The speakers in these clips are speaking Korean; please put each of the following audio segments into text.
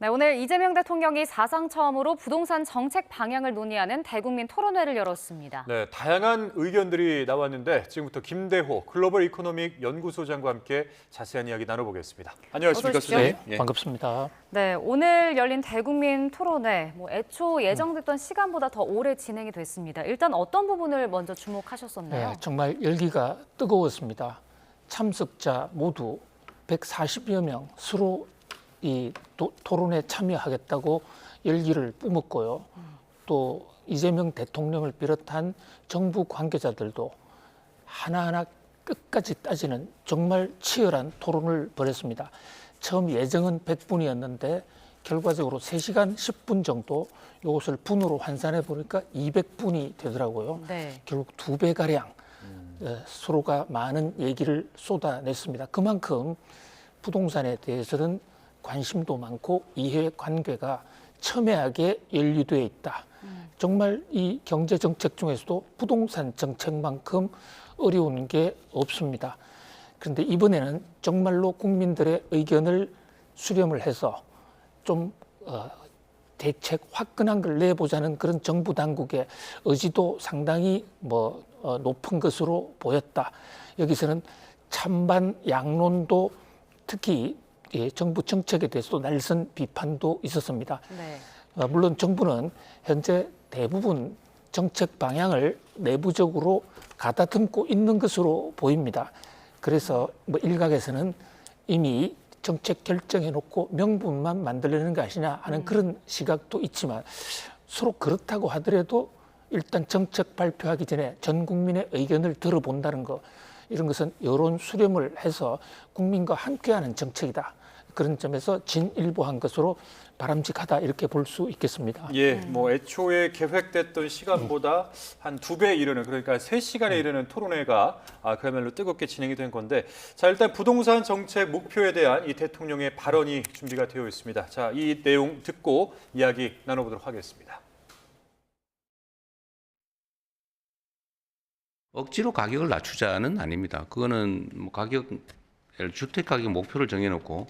네, 오늘 이재명 대통령이 사상 처음으로 부동산 정책 방향을 논의하는 대국민 토론회를 열었습니다. 네, 다양한 의견들이 나왔는데 지금부터 김대호 글로벌 이코노믹 연구소장과 함께 자세한 이야기 나눠보겠습니다. 안녕하십니까, 어서 오십시오. 소장님. 네, 반갑습니다. 네, 오늘 열린 대국민 토론회, 애초 예정됐던 시간보다 더 오래 진행이 됐습니다. 일단 어떤 부분을 먼저 주목하셨었나요? 네, 정말 열기가 뜨거웠습니다. 참석자 모두 140여 명 서로 이 토론에 참여하겠다고 열기를 뿜었고요. 또 이재명 대통령을 비롯한 정부 관계자들도 하나하나 끝까지 따지는 정말 치열한 토론을 벌였습니다. 처음 예정은 100분이었는데 결과적으로 3시간 10분 정도 이것을 분으로 환산해 보니까 200분이 되더라고요. 네. 결국 2배가량 서로가 많은 얘기를 쏟아냈습니다. 그만큼 부동산에 대해서는 관심도 많고 이해관계가 첨예하게 연루되어 있다. 정말 이 경제정책 중에서도 부동산 정책만큼 어려운 게 없습니다. 그런데 이번에는 정말로 국민들의 의견을 수렴을 해서 좀 대책 화끈한 걸 내보자는 그런 정부 당국의 의지도 상당히 높은 것으로 보였다. 여기서는 찬반 양론도 특히 정부 정책에 대해서도 날선 비판도 있었습니다. 네. 물론 정부는 현재 대부분 정책 방향을 내부적으로 가다듬고 있는 것으로 보입니다. 그래서 일각에서는 이미 정책 결정해놓고 명분만 만들려는 거 아니냐 하는 그런 시각도 있지만 서로 그렇다고 하더라도 일단 정책 발표하기 전에 전 국민의 의견을 들어본다는 거, 이런 것은 여론 수렴을 해서 국민과 함께하는 정책이다. 그런 점에서 진일보한 것으로 바람직하다, 이렇게 볼 수 있겠습니다. 예, 애초에 계획됐던 시간보다 한 2배 이르는, 그러니까 3시간에 이르는 토론회가 그야말로 뜨겁게 진행이 된 건데, 자, 일단 부동산 정책 목표에 대한 이 대통령의 발언이 준비가 되어 있습니다. 자, 이 내용 듣고 이야기 나눠보도록 하겠습니다. 억지로 가격을 낮추자는 아닙니다. 그거는 주택 가격 목표를 정해놓고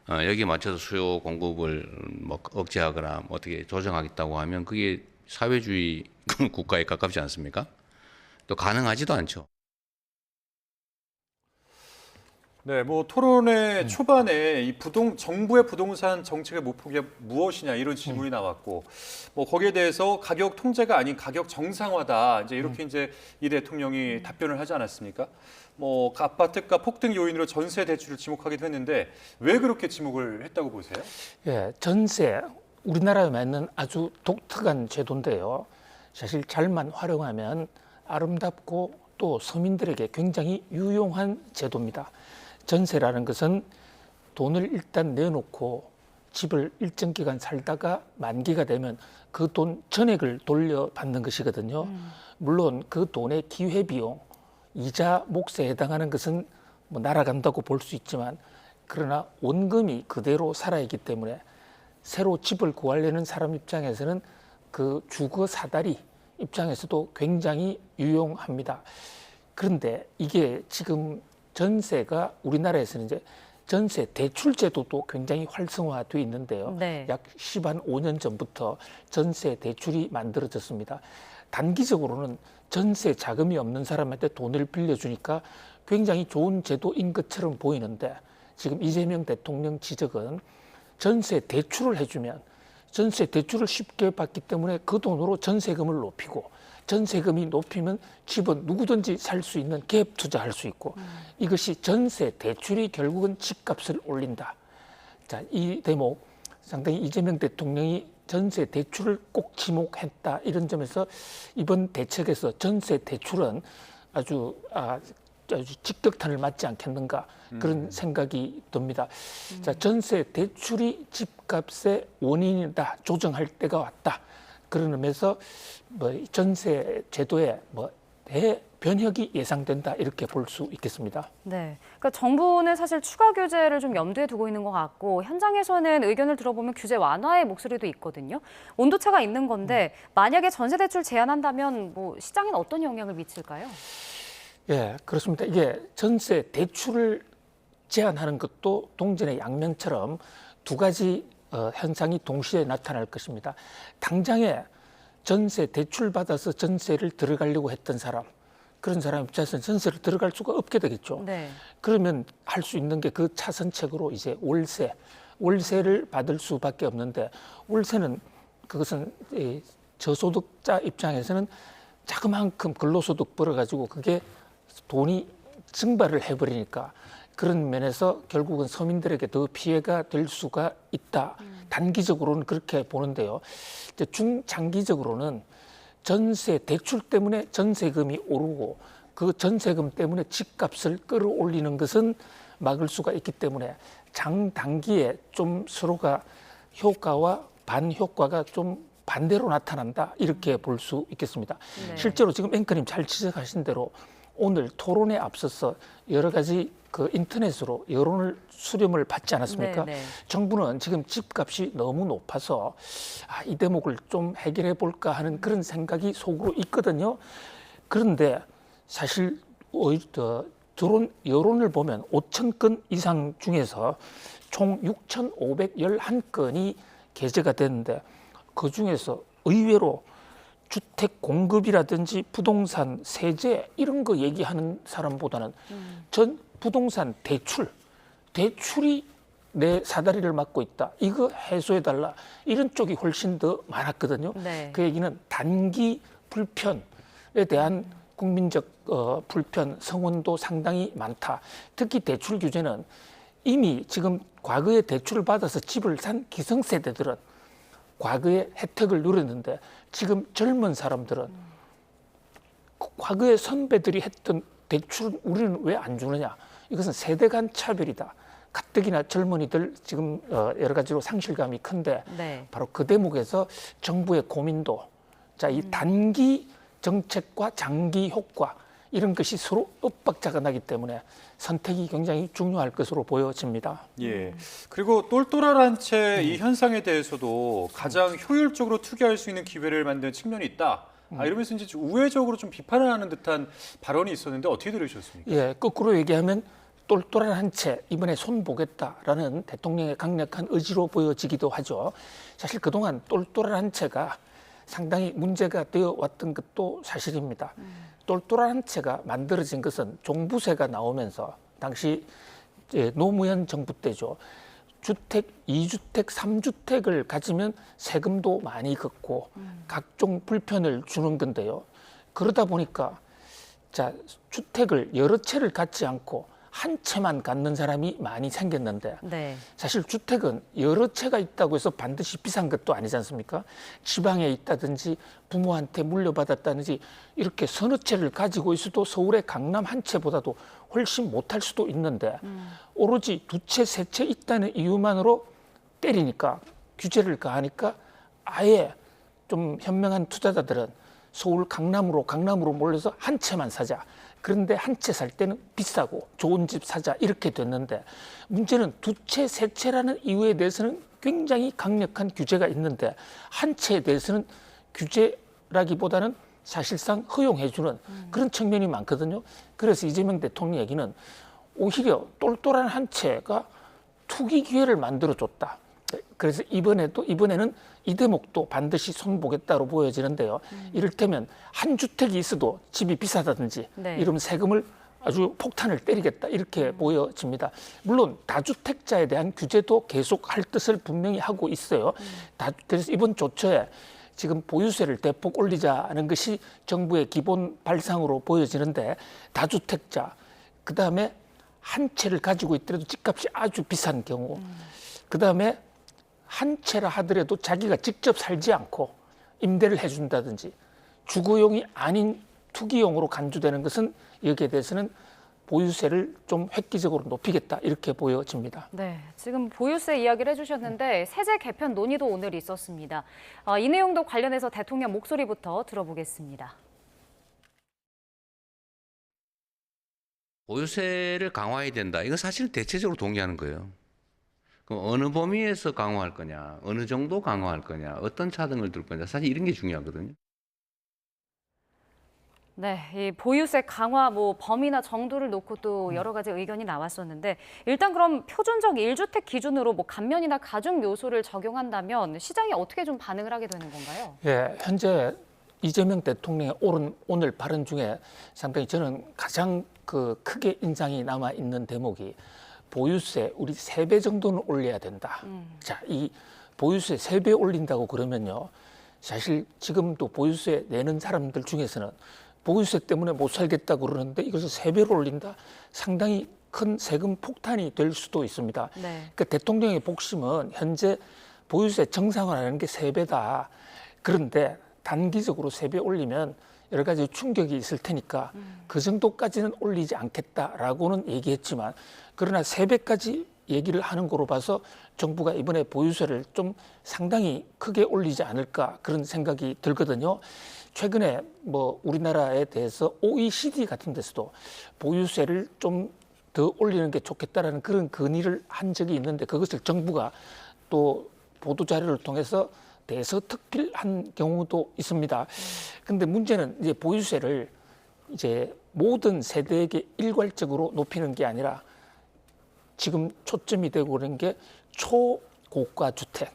여기에 맞춰서 수요 공급을 억제하거나 어떻게 조정하겠다고 하면 그게 사회주의 국가에 가깝지 않습니까? 또 가능하지도 않죠. 네, 토론회 초반에 정부의 부동산 정책의 목표가 무엇이냐, 이런 질문이 나왔고, 거기에 대해서 가격 통제가 아닌 가격 정상화다, 이제 이렇게 이제 이 대통령이 답변을 하지 않았습니까? 아파트가 폭등 요인으로 전세 대출을 지목하기도 했는데 왜 그렇게 지목을 했다고 보세요? 예, 전세, 우리나라에 맞는 아주 독특한 제도인데요. 사실 잘만 활용하면 아름답고 또 서민들에게 굉장히 유용한 제도입니다. 전세라는 것은 돈을 일단 내놓고 집을 일정 기간 살다가 만기가 되면 그 돈 전액을 돌려받는 것이거든요. 물론 그 돈의 기회비용, 이자 몫에 해당하는 것은 날아간다고 볼 수 있지만, 그러나 원금이 그대로 살아있기 때문에 새로 집을 구하려는 사람 입장에서는 그 주거 사다리 입장에서도 굉장히 유용합니다. 그런데 이게 지금 전세가 우리나라에서는 이제 전세 대출 제도도 굉장히 활성화되어 있는데요. 네. 약 15년 전부터 전세 대출이 만들어졌습니다. 단기적으로는 전세 자금이 없는 사람한테 돈을 빌려주니까 굉장히 좋은 제도인 것처럼 보이는데, 지금 이재명 대통령 지적은 전세 대출을 해주면 전세 대출을 쉽게 받기 때문에 그 돈으로 전세금을 높이고, 전세금이 높이면 집은 누구든지 살 수 있는 갭 투자할 수 있고, 이것이 전세 대출이 결국은 집값을 올린다. 자, 이 대목 상당히 이재명 대통령이 전세 대출을 꼭 지목했다, 이런 점에서 이번 대책에서 전세 대출은 아주 직격탄을 맞지 않겠는가, 그런 생각이 듭니다. 자, 전세 대출이 집값의 원인이다, 조정할 때가 왔다. 그런 의미에서 전세 제도에 대변혁이 예상된다, 이렇게 볼 수 있겠습니다. 네, 그러니까 정부는 사실 추가 규제를 좀 염두에 두고 있는 것 같고, 현장에서는 의견을 들어보면 규제 완화의 목소리도 있거든요. 온도차가 있는 건데 만약에 전세 대출 제한한다면 시장에는 어떤 영향을 미칠까요? 예, 그렇습니다. 이게 전세 대출을 제한하는 것도 동전의 양면처럼 두 가지 현상이 동시에 나타날 것입니다. 당장에 전세 대출 받아서 전세를 들어가려고 했던 사람, 그런 사람 입장에서는 전세를 들어갈 수가 없게 되겠죠. 네. 그러면 할 수 있는 게 그 차선책으로 이제 월세를 받을 수밖에 없는데, 월세는 그것은 저소득자 입장에서는 자그만큼 근로소득 벌어가지고 그게 돈이 증발을 해버리니까 그런 면에서 결국은 서민들에게 더 피해가 될 수가 있다. 단기적으로는 그렇게 보는데요. 이제 중장기적으로는 전세 대출 때문에 전세금이 오르고 그 전세금 때문에 집값을 끌어올리는 것은 막을 수가 있기 때문에 장단기에 좀 서로가 효과와 반효과가 좀 반대로 나타난다, 이렇게 볼 수 있겠습니다. 네. 실제로 지금 앵커님 잘 지적하신 대로 오늘 토론에 앞서서 여러 가지 그 인터넷으로 여론을 수렴을 받지 않았습니까? 네, 네. 정부는 지금 집값이 너무 높아서 이 대목을 좀 해결해 볼까 하는 그런 생각이 속으로 있거든요. 그런데 사실 들어온 여론을 보면 5천 건 이상 중에서 총 6,511건이 게재가 됐는데, 그 중에서 의외로 주택 공급이라든지 부동산 세제 이런 거 얘기하는 사람보다는 전 부동산 대출이 내 사다리를 막고 있다, 이거 해소해달라, 이런 쪽이 훨씬 더 많았거든요. 네. 그 얘기는 단기 불편에 대한 국민적 불편, 성원도 상당히 많다. 특히 대출 규제는 이미 지금 과거에 대출을 받아서 집을 산 기성세대들은 과거에 혜택을 누렸는데, 지금 젊은 사람들은 과거에 선배들이 했던 대출 우리는 왜 안 주느냐, 이것은 세대 간 차별이다. 가뜩이나 젊은이들 지금 여러 가지로 상실감이 큰데, 네. 바로 그 대목에서 정부의 고민도, 자, 이 단기 정책과 장기 효과 이런 것이 서로 엇박자가 나기 때문에 선택이 굉장히 중요할 것으로 보여집니다. 예. 그리고 똘똘한 채 이 현상에 대해서도 가장 효율적으로 투기할 수 있는 기회를 만드는 측면이 있다. 이러면서 이제 좀 우회적으로 좀 비판을 하는 듯한 발언이 있었는데 어떻게 들으셨습니까? 예, 거꾸로 얘기하면 똘똘한 한 채 이번에 손 보겠다라는 대통령의 강력한 의지로 보여지기도 하죠. 사실 그동안 똘똘한 한 채가 상당히 문제가 되어 왔던 것도 사실입니다. 똘똘한 한 채가 만들어진 것은 종부세가 나오면서 당시 노무현 정부 때죠. 주택, 2주택, 3주택을 가지면 세금도 많이 걷고 각종 불편을 주는 건데요. 그러다 보니까 자, 주택을 여러 채를 갖지 않고 한 채만 갖는 사람이 많이 생겼는데, 네. 사실 주택은 여러 채가 있다고 해서 반드시 비싼 것도 아니지 않습니까? 지방에 있다든지 부모한테 물려받았다든지 이렇게 서너 채를 가지고 있어도 서울의 강남 한 채보다도 훨씬 못할 수도 있는데, 오로지 두 채, 세 채 있다는 이유만으로 때리니까, 규제를 가하니까 아예 좀 현명한 투자자들은 서울 강남으로 몰려서 한 채만 사자. 그런데 한 채 살 때는 비싸고 좋은 집 사자, 이렇게 됐는데, 문제는 두 채, 세 채라는 이유에 대해서는 굉장히 강력한 규제가 있는데, 한 채에 대해서는 규제라기보다는 사실상 허용해주는 그런 측면이 많거든요. 그래서 이재명 대통령 얘기는 오히려 똘똘한 한 채가 투기 기회를 만들어줬다. 그래서 이번에는 이 대목도 반드시 손보겠다로 보여지는데요. 이를테면 한 주택이 있어도 집이 비싸다든지 네. 이러면 세금을 아주 폭탄을 때리겠다, 이렇게 보여집니다. 물론 다주택자에 대한 규제도 계속 할 뜻을 분명히 하고 있어요. 그래서 이번 조처에 지금 보유세를 대폭 올리자는 것이 정부의 기본 발상으로 보여지는데, 다주택자, 그다음에 한 채를 가지고 있더라도 집값이 아주 비싼 경우, 그다음에 한 채라 하더라도 자기가 직접 살지 않고 임대를 해준다든지 주거용이 아닌 투기용으로 간주되는 것은, 여기에 대해서는 보유세를 좀 획기적으로 높이겠다, 이렇게 보여집니다. 네, 지금 보유세 이야기를 해주셨는데 세제 개편 논의도 오늘 있었습니다. 이 내용도 관련해서 대통령 목소리부터 들어보겠습니다. 보유세를 강화해야 된다. 이건 사실 대체적으로 동의하는 거예요. 그럼 어느 범위에서 강화할 거냐, 어느 정도 강화할 거냐, 어떤 차등을 둘 거냐, 사실 이런 게 중요하거든요. 네, 이 보유세 강화 뭐 범위나 정도를 놓고 또 여러 가지 의견이 나왔었는데 일단 그럼 표준적 1주택 기준으로 뭐 감면이나 가중 요소를 적용한다면 시장이 어떻게 좀 반응을 하게 되는 건가요? 예, 현재 이재명 대통령의 오늘 발언 중에 상당히 저는 가장 크게 인상이 남아 있는 대목이 보유세 우리 3배 정도는 올려야 된다. 자, 이 보유세 3배 올린다고 그러면요. 사실 지금도 보유세 내는 사람들 중에서는 보유세 때문에 못 살겠다고 그러는데 이것을 3배로 올린다? 상당히 큰 세금 폭탄이 될 수도 있습니다. 네. 그러니까 대통령의 복심은 현재 보유세 정상화라는 게 3배다. 그런데 단기적으로 3배 올리면 여러 가지 충격이 있을 테니까 그 정도까지는 올리지 않겠다라고는 얘기했지만 그러나 3배까지 얘기를 하는 거로 봐서 정부가 이번에 보유세를 좀 상당히 크게 올리지 않을까 그런 생각이 들거든요. 최근에 뭐 우리나라에 대해서 OECD 같은 데서도 보유세를 좀 더 올리는 게 좋겠다라는 그런 건의를 한 적이 있는데 그것을 정부가 또 보도 자료를 통해서 대서특필한 경우도 있습니다. 근데 문제는 이제 보유세를 이제 모든 세대에게 일괄적으로 높이는 게 아니라 지금 초점이 되고 그런 게 초고가 주택.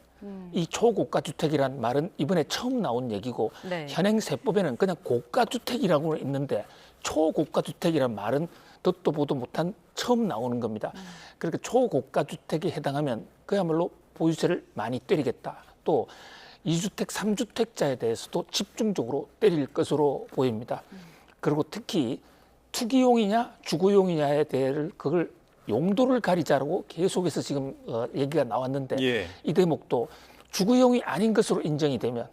이 초고가 주택이란 말은 이번에 처음 나온 얘기고 네. 현행 세법에는 그냥 고가 주택이라고 있는데 초고가 주택이란 말은 듣도 보도 못한 처음 나오는 겁니다. 그러니까 초고가 주택에 해당하면 그야말로 보유세를 많이 때리겠다. 또 2주택, 3주택자에 대해서도 집중적으로 때릴 것으로 보입니다. 그리고 특히 투기용이냐 주거용이냐에 대해 그걸 용도를 가리자라고 계속해서 지금 얘기가 나왔는데 예. 이 대목도 주거용이 아닌 것으로 인정이 되면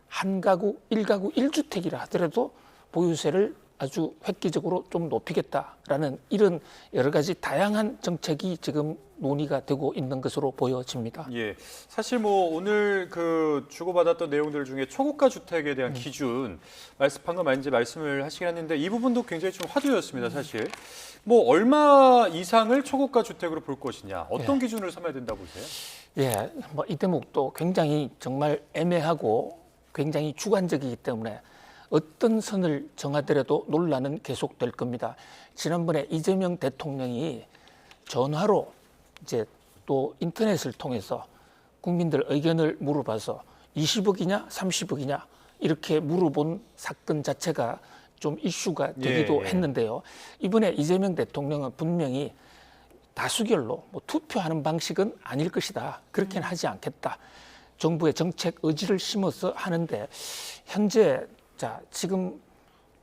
한 가구, 1가구 1주택이라 하더라도 보유세를 아주 획기적으로 좀 높이겠다라는 이런 여러 가지 다양한 정책이 지금 논의가 되고 있는 것으로 보여집니다. 예, 사실 뭐 오늘 그 주고받았던 내용들 중에 초고가 주택에 대한 기준 방금 이제 말씀을 하시긴 했는데 이 부분도 굉장히 좀 화두였습니다. 사실 뭐 얼마 이상을 초고가 주택으로 볼 것이냐, 어떤 기준을 삼아야 된다고 보세요? 예, 뭐 이 대목도 굉장히 정말 애매하고 굉장히 주관적이기 때문에 어떤 선을 정하더라도 논란은 계속될 겁니다. 지난번에 이재명 대통령이 전화로 이제 또 인터넷을 통해서 국민들 의견을 물어봐서 20억이냐 30억이냐 이렇게 물어본 사건 자체가 좀 이슈가 되기도 했는데요. 이번에 이재명 대통령은 분명히 다수결로 뭐 투표하는 방식은 아닐 것이다. 그렇게는 하지 않겠다. 정부의 정책 의지를 심어서 하는데 현재 자 지금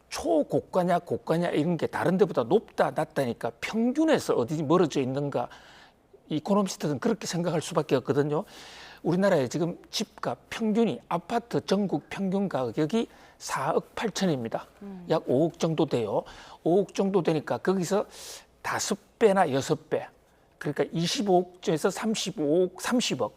초고가냐 고가냐 이런 게 다른 데보다 높다 낮다니까 평균에서 어디 멀어져 있는가 이코노미스트는 그렇게 생각할 수밖에 없거든요. 우리나라의 지금 집값 평균이 아파트 전국 평균 가격이 4억 8천입니다. 약 5억 정도 돼요. 5억 정도 되니까 거기서 5배나 6배 그러니까 25억에서 35억, 30억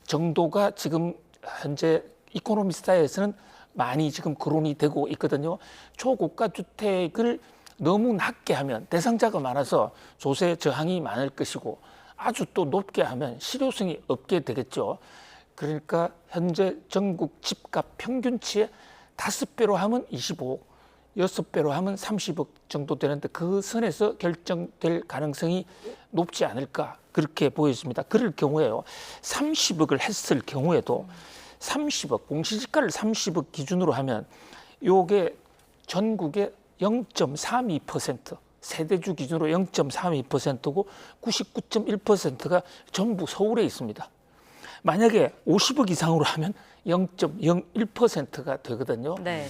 정도가 지금 현재 이코노미스트에서는 많이 지금 거론이 되고 있거든요. 초고가 주택을 너무 낮게 하면 대상자가 많아서 조세 저항이 많을 것이고 아주 또 높게 하면 실효성이 없게 되겠죠. 그러니까 현재 전국 집값 평균치의 5배로 하면 25억, 6배로 하면 30억 정도 되는데 그 선에서 결정될 가능성이 높지 않을까 그렇게 보여집니다. 그럴 경우에요. 30억을 했을 경우에도 30억, 공시지가를 30억 기준으로 하면 요게 전국의 0.32%, 세대주 기준으로 0.32%고 99.1%가 전부 서울에 있습니다. 만약에 50억 이상으로 하면 0.01%가 되거든요. 네.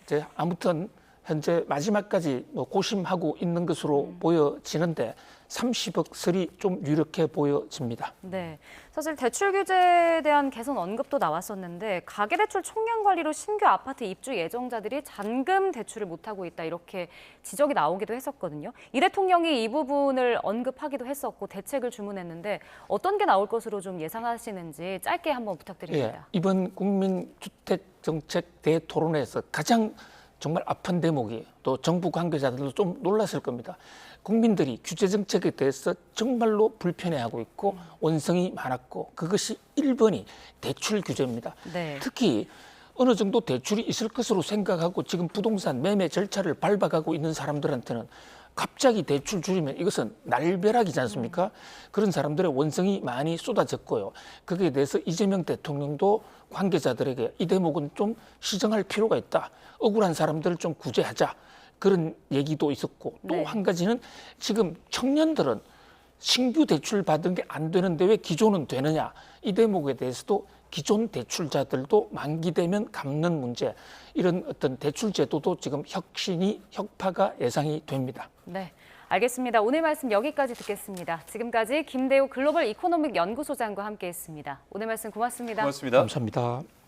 이제 아무튼 현재 마지막까지 뭐 고심하고 있는 것으로 보여지는데 30억 설이 좀 유력해 보여집니다. 네, 사실 대출 규제에 대한 개선 언급도 나왔었는데 가계대출 총량 관리로 신규 아파트 입주 예정자들이 잔금 대출을 못하고 있다 이렇게 지적이 나오기도 했었거든요. 이 대통령이 이 부분을 언급하기도 했었고 대책을 주문했는데 어떤 게 나올 것으로 좀 예상하시는지 짧게 한번 부탁드립니다. 예, 이번 국민주택정책 대토론회에서 가장 정말 아픈 대목이 또 정부 관계자들도 좀 놀랐을 겁니다. 국민들이 규제 정책에 대해서 정말로 불편해하고 있고 원성이 많았고 그것이 1번이 대출 규제입니다. 네. 특히 어느 정도 대출이 있을 것으로 생각하고 지금 부동산 매매 절차를 밟아가고 있는 사람들한테는 갑자기 대출 줄이면 이것은 날벼락이지 않습니까? 그런 사람들의 원성이 많이 쏟아졌고요. 거기에 대해서 이재명 대통령도 관계자들에게 이 대목은 좀 시정할 필요가 있다. 억울한 사람들을 좀 구제하자. 그런 얘기도 있었고 또 네. 한 가지는 지금 청년들은 신규 대출 받은 게 안 되는데 왜 기존은 되느냐. 이 대목에 대해서도 기존 대출자들도 만기되면 갚는 문제, 이런 어떤 대출 제도도 지금 혁파가 예상이 됩니다. 네, 알겠습니다. 오늘 말씀 여기까지 듣겠습니다. 지금까지 김대우 글로벌 이코노믹 연구소장과 함께했습니다. 오늘 말씀 고맙습니다. 고맙습니다. 감사합니다.